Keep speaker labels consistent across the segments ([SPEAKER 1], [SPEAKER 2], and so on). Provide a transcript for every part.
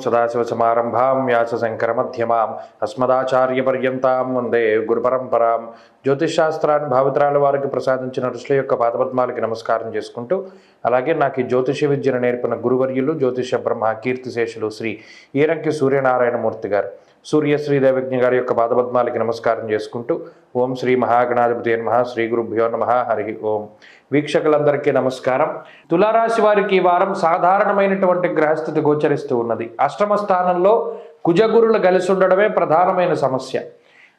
[SPEAKER 1] సదాశివసమారంభాం వ్యాసశంకరమధ్యమాం అస్మదాచార్యపర్యంతాం వందే గురుపరంపరాం. జ్యోతిషాస్త్రాన్ని భావితరాల వారికి ప్రసాదించిన ఋషుల యొక్క పాదపద్మాలకి నమస్కారం చేసుకుంటూ, అలాగే నాకు ఈ జ్యోతిష విద్యను నేర్పిన గురువర్యులు జ్యోతిష బ్రహ్మ కీర్తిశేషులు శ్రీ ఈరంకి సూర్యనారాయణమూర్తి గారు, సూర్యశ్రీదేవజ్ఞ గారి యొక్క పాదపద్మాలకి నమస్కారం చేసుకుంటూ, ఓం శ్రీ మహాగణాధిపతి నమః, శ్రీ గురుభ్యో నమః, హరి ఓం. వీక్షకులందరికీ నమస్కారం. తులారాశి వారికి ఈ వారం సాధారణమైనటువంటి గ్రహస్థితి గోచరిస్తూ ఉన్నది. అష్టమ స్థానంలో కుజగురులు కలిసి ఉండడమే ప్రధానమైన సమస్య.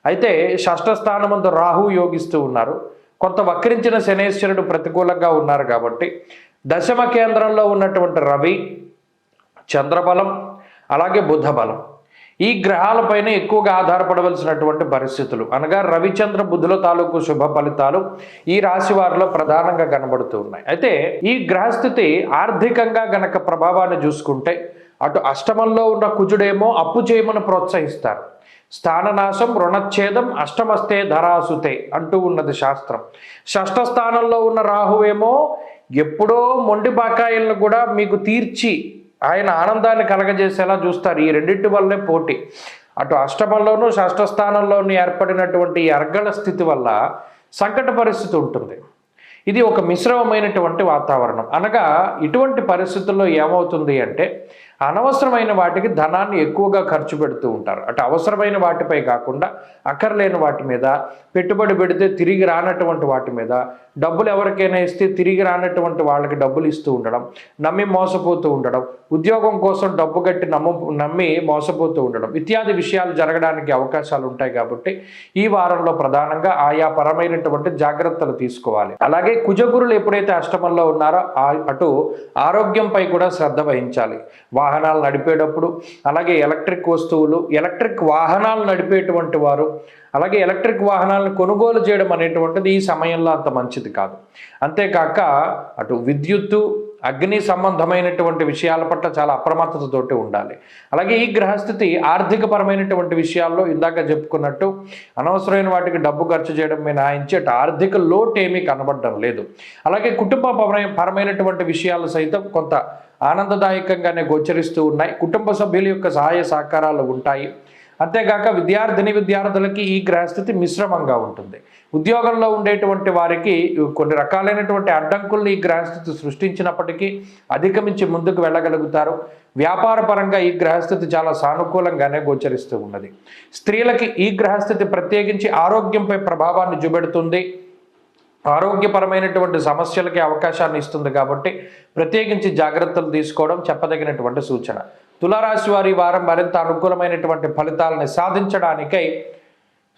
[SPEAKER 1] అయితే షష్ఠ స్థానమందు రాహు యోగిస్తూ ఉన్నారు. కొంత వక్రించిన శనేశ్వరుడు ప్రతికూలంగా ఉన్నారు కాబట్టి దశమ కేంద్రంలో ఉన్నటువంటి రవి, చంద్రబలం, అలాగే బుధ బలం, ఈ గ్రహాలపైన ఎక్కువగా ఆధారపడవలసినటువంటి పరిస్థితులు, అనగా రవిచంద్ర బుధుల తాలూకు శుభ ఫలితాలు ఈ రాశి వారిలో ప్రధానంగా కనబడుతూ ఉన్నాయి. అయితే ఈ గ్రహస్థితి ఆర్థికంగా గనక ప్రభావాన్ని చూసుకుంటే, అటు అష్టమంలో ఉన్న కుజుడేమో అప్పు చేయమని ప్రోత్సహిస్తారు. స్థాననాశం రుణచ్ఛేదం అష్టమస్తే ధరాసుతే అంటూ ఉన్నది శాస్త్రం. షష్ఠ స్థానంలో ఉన్న రాహువేమో ఎప్పుడో మొండి బాకాయిలను కూడా మీకు తీర్చి ఆయన ఆనందాన్ని కలగజేసేలా చూస్తారు. ఈ రెండింటి వల్లే పోటీ. అటు అష్టమంలోనూ షష్ఠ స్థానంలోనూ ఏర్పడినటువంటి ఈ అర్గళ స్థితి వల్ల సంకట పరిస్థితి ఉంటుంది. ఇది ఒక మిశ్రమమైనటువంటి వాతావరణం. అనగా ఇటువంటి పరిస్థితుల్లో ఏమవుతుంది అంటే, అనవసరమైన వాటికి ధనాన్ని ఎక్కువగా ఖర్చు పెడుతూ ఉంటారు. అటు అవసరమైన వాటిపై కాకుండా అక్కర్లేని వాటి మీద పెట్టుబడి పెడితే తిరిగి రానటువంటి వాటి మీద, డబ్బులు ఎవరికైనా ఇస్తే తిరిగి రానటువంటి వాళ్ళకి డబ్బులు ఇస్తూ ఉండడం, నమ్మి మోసపోతూ ఉండడం, ఉద్యోగం కోసం డబ్బు కట్టి నమ్మి మోసపోతూ ఉండడం ఇత్యాది విషయాలు జరగడానికి అవకాశాలు ఉంటాయి. కాబట్టి ఈ వారంలో ప్రధానంగా ఆయా పరమైనటువంటి జాగ్రత్తలు తీసుకోవాలి. అలాగే కుజగురులు ఎప్పుడైతే అష్టమంలో ఉన్నారో అటు ఆరోగ్యంపై కూడా శ్రద్ధ వహించాలి. వాహనాలు నడిపేటప్పుడు, అలాగే ఎలక్ట్రిక్ వస్తువులు, ఎలక్ట్రిక్ వాహనాలు నడిపేటువంటి వారు, అలాగే ఎలక్ట్రిక్ వాహనాలను కొనుగోలు చేయడం అనేటువంటిది ఈ సమయంలో అంత మంచిది కాదు. అంతేకాక అటు విద్యుత్తు, అగ్ని సంబంధమైనటువంటి విషయాల పట్ల చాలా అప్రమత్తతతోటి ఉండాలి. అలాగే ఈ గ్రహస్థితి ఆర్థికపరమైనటువంటి విషయాల్లో ఇందాక చెప్పుకున్నట్టు అనవసరమైన వాటికి డబ్బు ఖర్చు చేయడం మినహాయించి అటు ఆర్థిక లోటు ఏమీ కనబడడం లేదు. అలాగే కుటుంబ పరమైనటువంటి విషయాలు సైతం కొంత ఆనందదాయకంగానే గోచరిస్తూ ఉన్నాయి. కుటుంబ సభ్యుల యొక్క సహాయ సహకారాలు ఉంటాయి. అంతేగాక విద్యార్థులకి ఈ గ్రహస్థితి మిశ్రమంగా ఉంటుంది. ఉద్యోగంలో ఉండేటువంటి వారికి కొన్ని రకాలైనటువంటి అడ్డంకుల్ని ఈ గ్రహస్థితి సృష్టించినప్పటికీ అధిగమించి ముందుకు వెళ్ళగలుగుతారు. వ్యాపార పరంగా ఈ గ్రహస్థితి చాలా సానుకూలంగానే గోచరిస్తూ ఉన్నది. స్త్రీలకి ఈ గ్రహస్థితి ప్రత్యేకించి ఆరోగ్యంపై ప్రభావాన్ని చూపెడుతుంది. ఆరోగ్యపరమైనటువంటి సమస్యలకి అవకాశాన్ని ఇస్తుంది. కాబట్టి ప్రత్యేకించి జాగ్రత్తలు తీసుకోవడం చెప్పదగినటువంటి సూచన. తులారాశి వారి వారం మరింత అనుకూలమైనటువంటి ఫలితాలని సాధించడానికై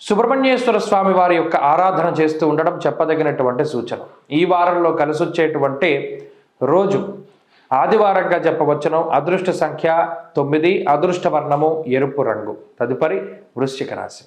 [SPEAKER 1] సుబ్రహ్మణ్యేశ్వర స్వామి వారి యొక్క ఆరాధన చేస్తూ ఉండడం చెప్పదగినటువంటి సూచన. ఈ వారంలో కలిసొచ్చేటువంటి రోజు ఆదివారంగా చెప్పవచ్చును. అదృష్ట సంఖ్య 9, అదృష్ట వర్ణము ఎరుపు రంగు. తదుపరి వృశ్చిక రాశి.